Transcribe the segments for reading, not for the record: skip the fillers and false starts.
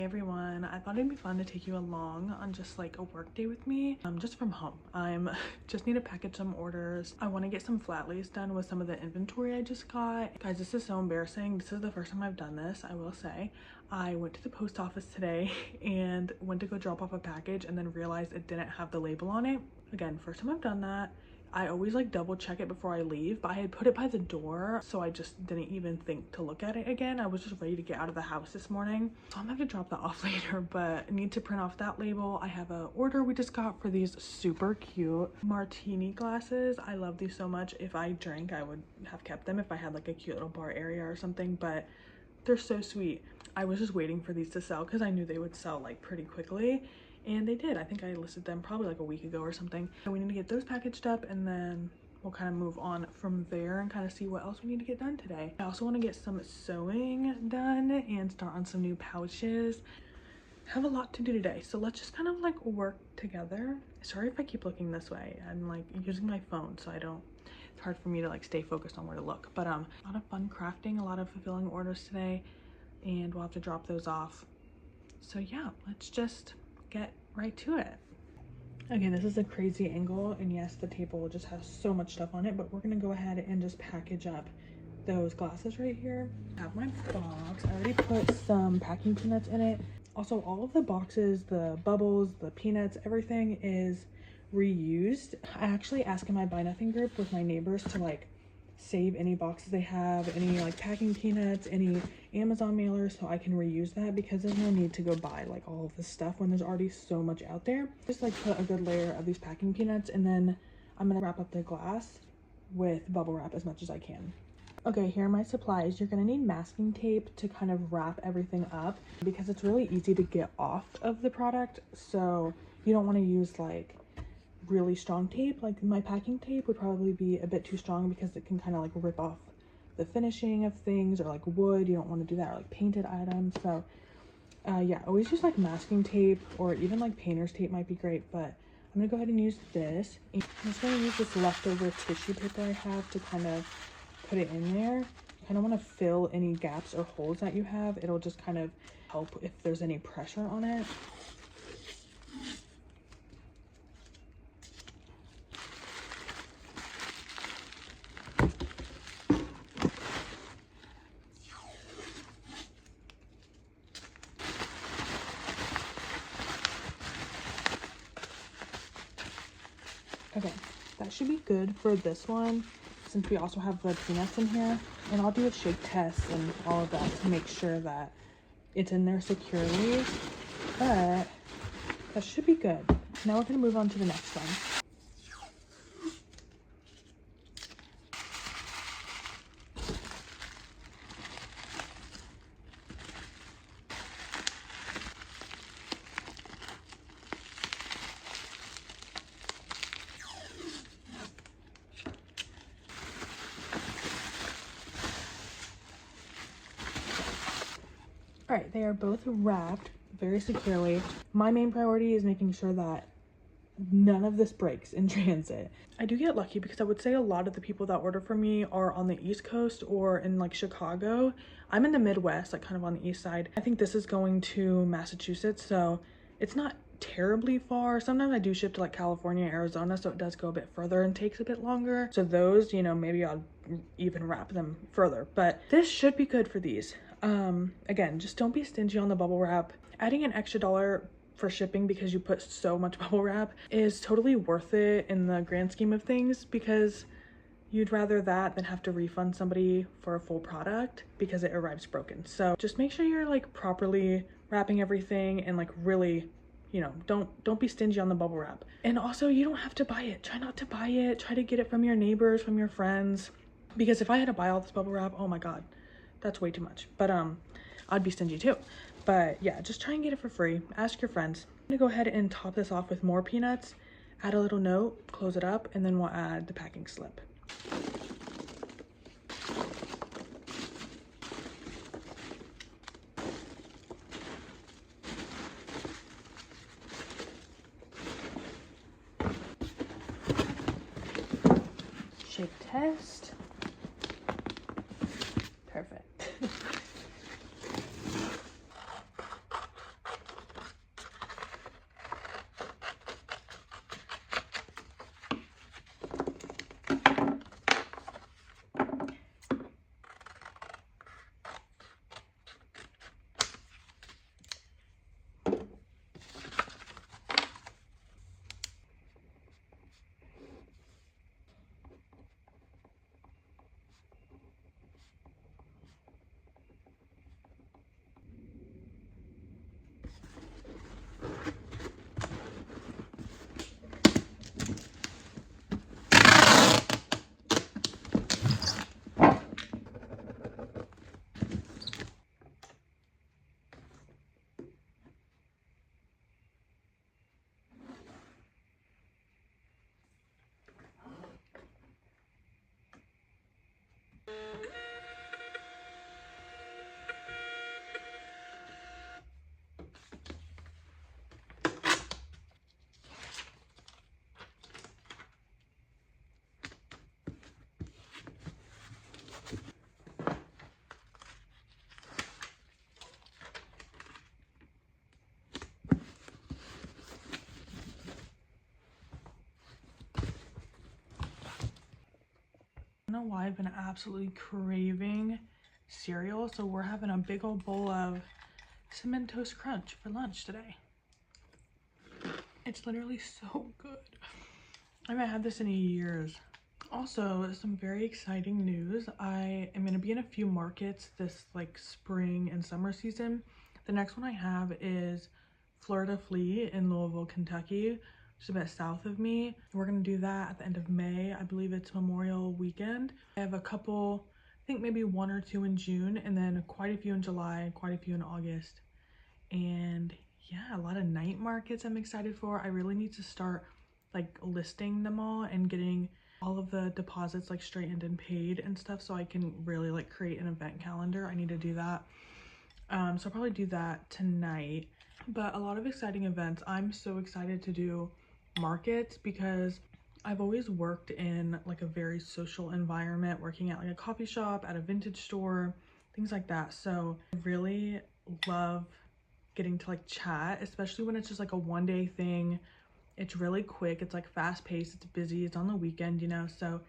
Hey everyone, I thought it'd be fun to take you along on just like a work day with me, just from home. I'm just need to package some orders. I want to get some flat lays done with some of the inventory I just got. Guys, this is so embarrassing. This is the first time I've done this, I will say. I went to the post office today and went to go drop off a package and then realized it didn't have the label on it. Again, first time I've done that. I always like double check it before I leave, but I had put it by the door, so I just didn't even think to look at it again. I was just ready to get out of the house this morning. So I'm gonna have to drop that off later, but I need to print off that label. I have a order we just got for these super cute martini glasses. I love these so much. If I drank, I would have kept them if I had like a cute little bar area or something, but they're so sweet. I was just waiting for these to sell because I knew they would sell like pretty quickly. And they did. I think I listed them probably like a week ago or something. So we need to get those packaged up and then we'll kind of move on from there and kind of see what else we need to get done today. I also want to get some sewing done and start on some new pouches. I have a lot to do today, so let's just kind of like work together. Sorry if I keep looking this way. I'm like using my phone, so it's hard for me to like stay focused on where to look. But a lot of fun crafting, a lot of fulfilling orders today, and we'll have to drop those off. So yeah, let's just get right to it. Okay, this is a crazy angle, and yes, the table just has so much stuff on it, but we're gonna go ahead and just package up those glasses right here. I have my box. I already put some packing peanuts in it. Also, all of the boxes, the bubbles, the peanuts, everything is reused. I actually asked in my Buy Nothing group with my neighbors to like save any boxes they have, any like packing peanuts, any Amazon mailers, so I can reuse that, because there's no need to go buy like all of this stuff when there's already so much out there. Just like put a good layer of these packing peanuts, and then I'm gonna wrap up the glass with bubble wrap as much as I can. Okay, here are my supplies. You're gonna need masking tape to kind of wrap everything up because it's really easy to get off of the product, so you don't want to use like really strong tape. Like my packing tape would probably be a bit too strong because it can kind of like rip off the finishing of things, or like wood. You don't want to do that, or like painted items. So yeah, always use like masking tape, or even like painter's tape might be great, but I'm gonna go ahead and use this. I'm just gonna use this leftover tissue paper I have to kind of put it in there. You kind of want to fill any gaps or holes that you have. It'll just kind of help if there's any pressure on it. Okay, that should be good for this one, since we also have the peanuts in here. And I'll do a shake test and all of that to make sure that it's in there securely. But that should be good. Now we're gonna move on to the next one. All right, they are both wrapped very securely. My main priority is making sure that none of this breaks in transit. I do get lucky because I would say a lot of the people that order from me are on the East Coast or in like Chicago. I'm in the Midwest, like kind of on the east side. I think this is going to Massachusetts, so it's not terribly far. Sometimes I do ship to like California, Arizona, so it does go a bit further and takes a bit longer. So those, you know, maybe I'll even wrap them further, but this should be good for these. Again, just don't be stingy on the bubble wrap. Adding an extra $1 for shipping because you put so much bubble wrap is totally worth it in the grand scheme of things, because you'd rather that than have to refund somebody for a full product because it arrives broken. So just make sure you're like properly wrapping everything, and like really, you know, don't be stingy on the bubble wrap. And also, you don't have to buy it. Try not to buy it. Try to get it from your neighbors, from your friends, because if I had to buy all this bubble wrap, oh my god, that's way too much. But I'd be stingy too. But yeah, just try and get it for free. Ask your friends. I'm gonna go ahead and top this off with more peanuts, add a little note, close it up, and then we'll add the packing slip. Shake test. Perfect. know why I've been absolutely craving cereal, so we're having a big old bowl of Cinnamon Toast Crunch for lunch today. It's literally so good. I haven't had this in years. Also, some very exciting news. I am going to be in a few markets this like spring and summer season. The next one I have is Florida Flea in Louisville, Kentucky, just a bit south of me. We're going to do that at the end of May. I believe it's Memorial Weekend. I have a couple, I think maybe 1 or 2 in June, and then quite a few in July, quite a few in August. And yeah, a lot of night markets I'm excited for. I really need to start like listing them all and getting all of the deposits like straightened and paid and stuff, so I can really like create an event calendar. I need to do that. So I'll probably do that tonight. But a lot of exciting events. I'm so excited to do markets because I've always worked in like a very social environment, working at like a coffee shop, at a vintage store, things like that. So I really love getting to like chat, especially when it's just like a one-day thing. It's really quick, it's like fast-paced, it's busy, it's on the weekend, you know, so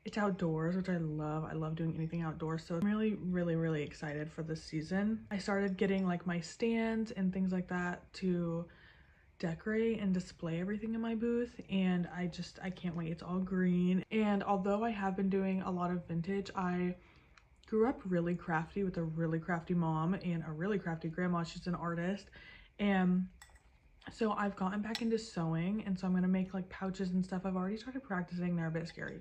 it's outdoors, which I love. I love doing anything outdoors, so I'm really excited for this season. I started getting like my stands and things like that to decorate and display everything in my booth, and I can't wait. It's all green. And although I have been doing a lot of vintage, I grew up really crafty with a really crafty mom and a really crafty grandma. She's an artist, and so I've gotten back into sewing, and so I'm gonna make like pouches and stuff. I've already started practicing. They're a bit scary,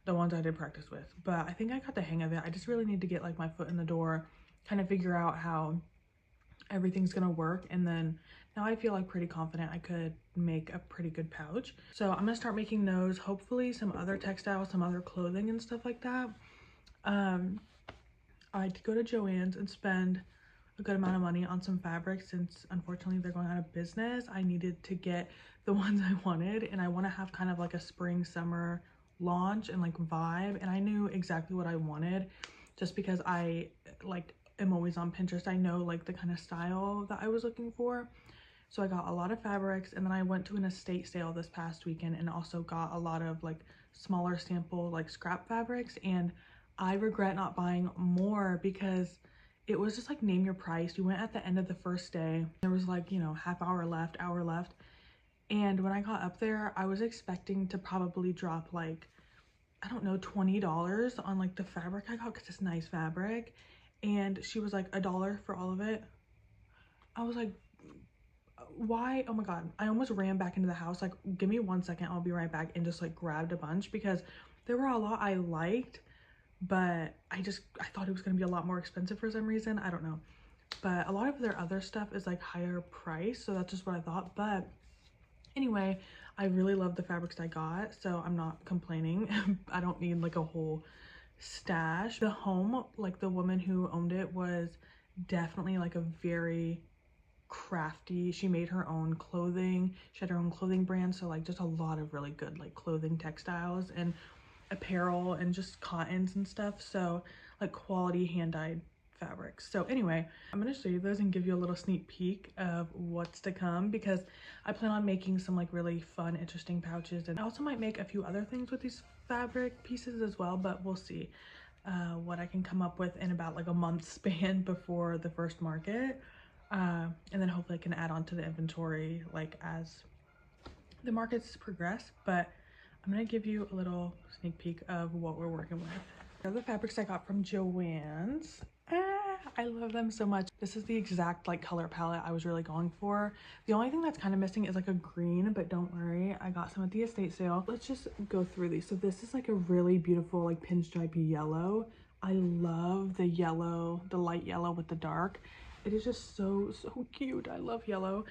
the ones I did practice with, but I think I got the hang of it. I just really need to get like my foot in the door, kind of figure out how everything's gonna work, and then now I feel like pretty confident I could make a pretty good pouch. So I'm gonna start making those, hopefully some other textiles, some other clothing and stuff like that. I'd go to Joann's and spend a good amount of money on some fabrics, since unfortunately they're going out of business. I needed to get the ones I wanted, and I want to have kind of like a spring summer launch and like vibe, and I knew exactly what I wanted just because I like am always on Pinterest. I know like the kind of style that I was looking for, so I got a lot of fabrics, and then I went to an estate sale this past weekend and also got a lot of like smaller sample like scrap fabrics, and I regret not buying more because it was just like name your price. You went at the end of the first day, there was like, you know, hour left, and when I got up there I was expecting to probably drop like, I don't know, $20 on like the fabric I got because it's nice fabric, and she was like $1 for all of it. I was like, why? Oh my god, I almost ran back into the house like, give me 1 second, I'll be right back, and just like grabbed a bunch because there were a lot I liked, but I thought it was going to be a lot more expensive for some reason. I don't know, but a lot of their other stuff is like higher price, so that's just what I thought. But anyway, I really love the fabrics I got, so I'm not complaining. I don't need like a whole stash. The home, like the woman who owned it was definitely like a very crafty, she made her own clothing, she had her own clothing brand, so like just a lot of really good like clothing textiles and apparel and just cottons and stuff, so like quality hand-dyed fabrics. So anyway, I'm going to show you those and give you a little sneak peek of what's to come, because I plan on making some like really fun, interesting pouches, and I also might make a few other things with these fabric pieces as well, but we'll see what I can come up with in about like a month span before the first market, and then hopefully I can add on to the inventory like as the markets progress. But I'm gonna give you a little sneak peek of what we're working with. These are the fabrics I got from Joann's. I love them so much. This is the exact like color palette I was really going for. The only thing that's kind of missing is like a green, but don't worry, I got some at the estate sale. Let's just go through these. So this is like a really beautiful like pinstripe yellow. I love the yellow, the light yellow with the dark. It is just so cute. I love yellow.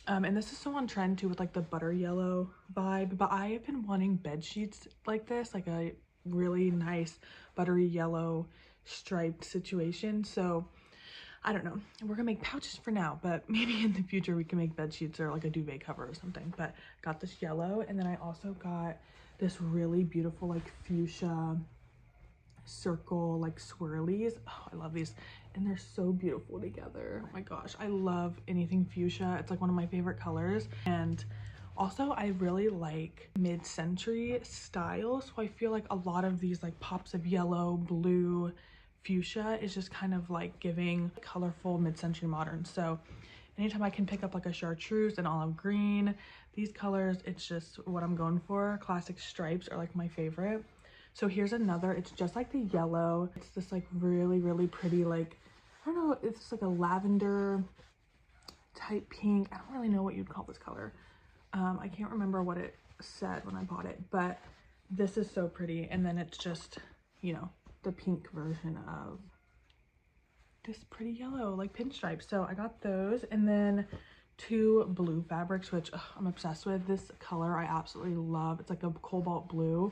And this is so on trend too with like the butter yellow vibe, but I have been wanting bed sheets like this, like a really nice buttery yellow striped situation. So I don't know, we're gonna make pouches for now, but maybe in the future we can make bed sheets or like a duvet cover or something. But got this yellow, and then I also got this really beautiful like fuchsia circle like swirlies. Oh, I love these, and they're so beautiful together. Oh my gosh, I love anything fuchsia. It's like one of my favorite colors, and Also, I really like mid-century style, so I feel like a lot of these like pops of yellow, blue, fuchsia is just kind of like giving colorful mid-century modern. So anytime I can pick up like a chartreuse and olive green, these colors, it's just what I'm going for. Classic stripes are like my favorite. So here's another, it's just like the yellow. It's this like really, really pretty, like, I don't know, it's like a lavender type pink. I don't really know what you'd call this color. I can't remember what it said when I bought it, but this is so pretty. And then it's just, you know, the pink version of this pretty yellow, like pinstripe. So I got those, and then 2 blue fabrics, which I'm obsessed with. This color I absolutely love. It's like a cobalt blue,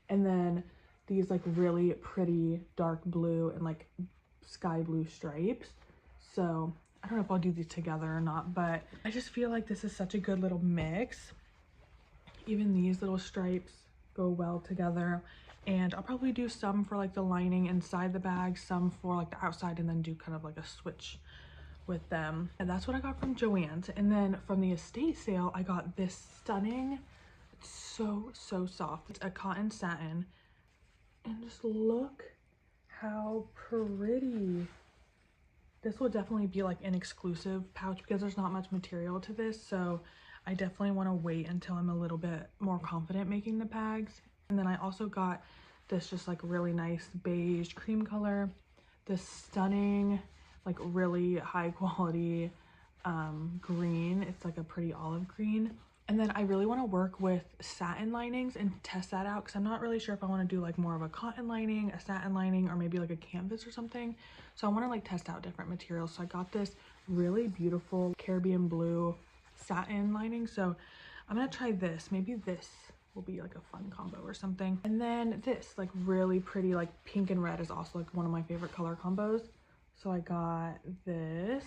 and then these like really pretty dark blue and like sky blue stripes. So I don't know if I'll do these together or not, but I just feel like this is such a good little mix. Even these little stripes go well together. And I'll probably do some for like the lining inside the bag, some for like the outside, and then do kind of like a switch with them. And that's what I got from Joann's. And then from the estate sale, I got this stunning, it's so soft. It's a cotton satin. And just look how pretty. This will definitely be like an exclusive pouch because there's not much material to this. So I definitely want to wait until I'm a little bit more confident making the bags. And then I also got this just like really nice beige cream color. This stunning, like really high quality green. It's like a pretty olive green. And then I really want to work with satin linings and test that out because I'm not really sure if I want to do like more of a cotton lining, a satin lining, or maybe like a canvas or something. So I want to like test out different materials. So I got this really beautiful Caribbean blue satin lining. So I'm going to try this. Maybe this will be like a fun combo or something. And then this like really pretty like pink and red is also like one of my favorite color combos. So I got this,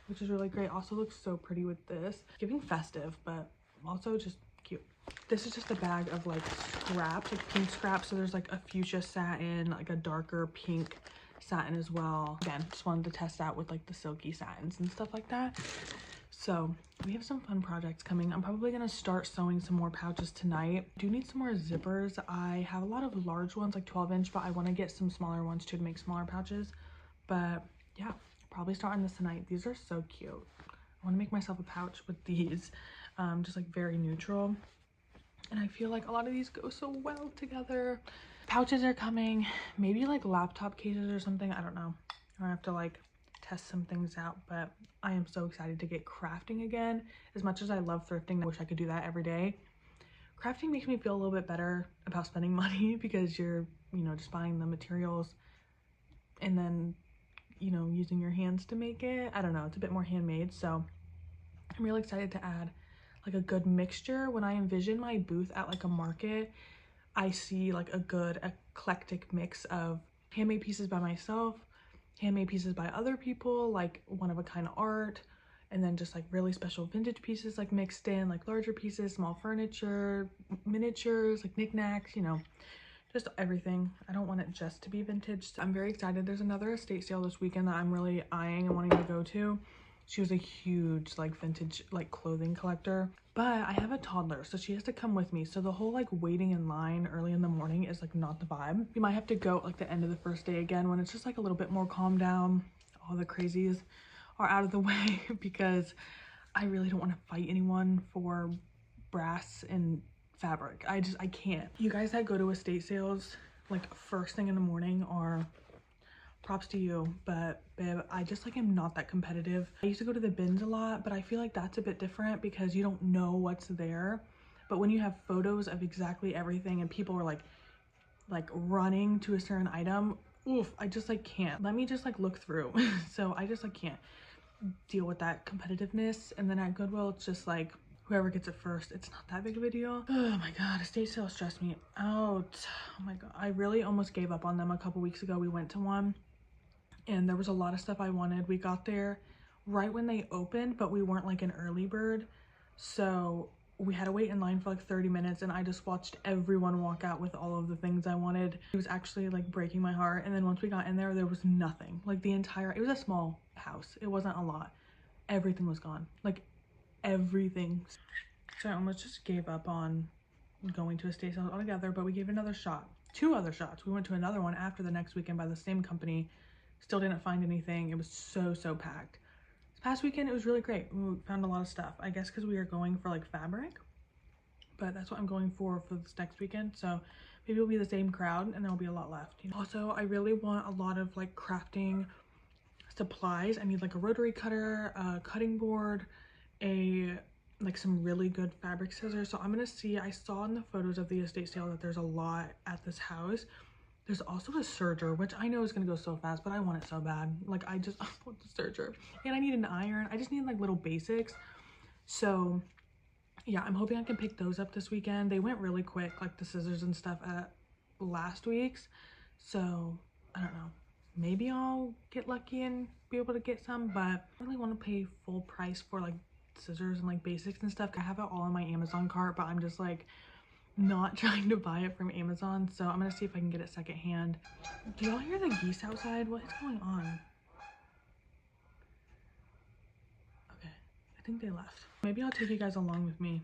which is really great. Also looks so pretty with this. Giving festive, but also just cute. This is just a bag of like scraps, like pink scraps. So there's like a fuchsia satin, like a darker pink satin as well. Again, just wanted to test out with like the silky satins and stuff like that. So we have some fun projects coming. I'm probably gonna start sewing some more pouches tonight. I do need some more zippers. I have a lot of large ones, like 12-inch, but I want to get some smaller ones too to make smaller pouches. But yeah, probably starting this tonight. These are so cute. I want to make myself a pouch with these. Just like very neutral, and I feel like a lot of these go so well together. Pouches are coming, maybe like laptop cases or something. I don't know. I have to like test some things out, but I am so excited to get crafting again. As much as I love thrifting, I wish I could do that every day. Crafting makes me feel a little bit better about spending money because you're, you know, just buying the materials and then, you know, using your hands to make it. I don't know, it's a bit more handmade. So I'm really excited to add like a good mixture. When I envision my booth at like a market, I see like a good eclectic mix of handmade pieces by myself, handmade pieces by other people, like one-of-a-kind art, and then just like really special vintage pieces like mixed in, like larger pieces, small furniture, miniatures, like knickknacks, you know, just everything. I don't want it just to be vintage. So I'm very excited. There's another estate sale this weekend that I'm really eyeing and wanting to go to. She was a huge like vintage like clothing collector, but I have a toddler, so she has to come with me. So the whole like waiting in line early in the morning is like not the vibe. You might have to go at like the end of the first day again when it's just like a little bit more calm down. All the crazies are out of the way because I really don't want to fight anyone for brass and fabric. I can't. You guys that go to estate sales like first thing in the morning are props to you, but babe, I just like am not that competitive. I used to go to the bins a lot, but I feel like that's a bit different because you don't know what's there. But when you have photos of exactly everything and people are like running to a certain item, oof, I just like can't. Let me just like look through. So I just like can't deal with that competitiveness. And then at Goodwill, it's just like whoever gets it first. It's not that big of a deal. Oh my god, estate sale stressed me out. Oh my god, I really almost gave up on them a couple weeks ago. We went to one and there was a lot of stuff I wanted. We got there right when they opened, but we weren't like an early bird, so we had to wait in line for like 30 minutes, and I just watched everyone walk out with all of the things I wanted. It was actually like breaking my heart. And then once we got in there, there was nothing. Like the entire, it was a small house, it wasn't a lot, everything was gone, like everything. So I almost just gave up on going to estate sales altogether, but we gave it another shot. 2 other shots. We went to another one after the next weekend by the same company. Still didn't find anything. It was so packed. This past weekend, it was really great. We found a lot of stuff. I guess because we are going for like fabric, but that's what I'm going for this next weekend. So maybe it'll be the same crowd and there'll be a lot left. You know? Also, I really want a lot of like crafting supplies. I need like a rotary cutter, a cutting board, like some really good fabric scissors. So I'm gonna see, I saw in the photos of the estate sale that there's a lot at this house. There's also a serger, which I know is gonna go so fast, but I want it so bad. Like I want the serger. And I need an iron. I just need like little basics. So yeah, I'm hoping I can pick those up this weekend. They went really quick, like the scissors and stuff at last week's. So I don't know. Maybe I'll get lucky and be able to get some, but I really want to pay full price for like scissors and like basics and stuff. I have it all in my Amazon cart, but I'm just like not trying to buy it from Amazon. So I'm gonna see if I can get it secondhand. Do y'all hear the geese outside? What is going on? Okay, I think they left. Maybe I'll take you guys along with me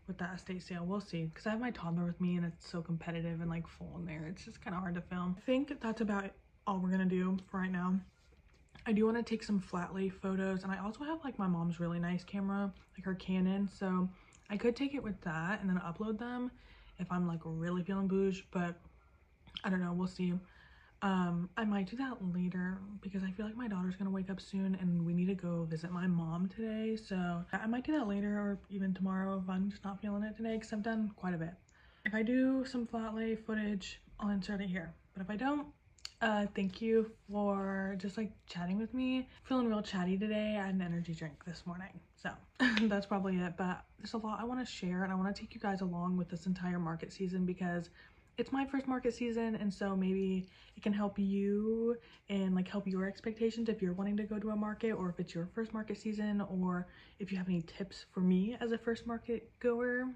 with that estate sale. We'll see, because I have my toddler with me and it's so competitive and like full in there. It's just kind of hard to film. I think that's about all we're gonna do for right now. I do want to take some flat lay photos, and I also have like my mom's really nice camera, like her Canon, so I could take it with that and then upload them if I'm like really feeling bougie, but I don't know, we'll see. I might do that later because I feel like my daughter's gonna wake up soon and we need to go visit my mom today, so I might do that later or even tomorrow if I'm just not feeling it today, because I've done quite a bit. If I do some flat lay footage, I'll insert it here, but if I don't, thank you for just like chatting with me. Feeling real chatty today. I had an energy drink this morning, so that's probably it. But there's a lot I want to share, and I want to take you guys along with this entire market season because it's my first market season, and so maybe it can help you and like help your expectations if you're wanting to go to a market, or if it's your first market season, or if you have any tips for me as a first market goer.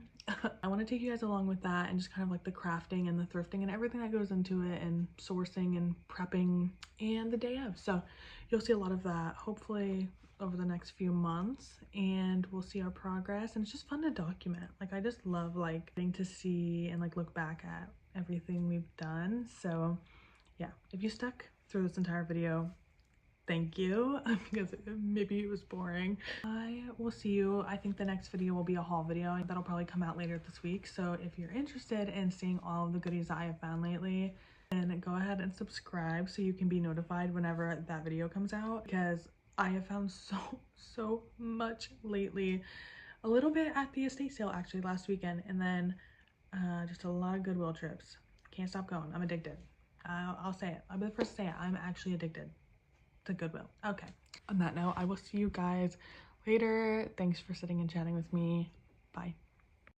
I want to take you guys along with that and just kind of like the crafting and the thrifting and everything that goes into it, and sourcing and prepping and the day of. So you'll see a lot of that hopefully over the next few months, and we'll see our progress, and it's just fun to document. Like I just love like getting to see and like look back at everything we've done. So yeah, if you stuck through this entire video, thank you, because maybe it was boring. I will see you. I think the next video will be a haul video that'll probably come out later this week, so if you're interested in seeing all of the goodies I have found lately, then go ahead and subscribe so you can be notified whenever that video comes out, because I have found so much lately. A little bit at the estate sale actually last weekend, and then just a lot of Goodwill trips. Can't stop going. I'm addicted. I'll say it. I'll be the first to say it. I'm actually addicted to Goodwill. Okay, on that note, I will see you guys later. Thanks for sitting and chatting with me. Bye.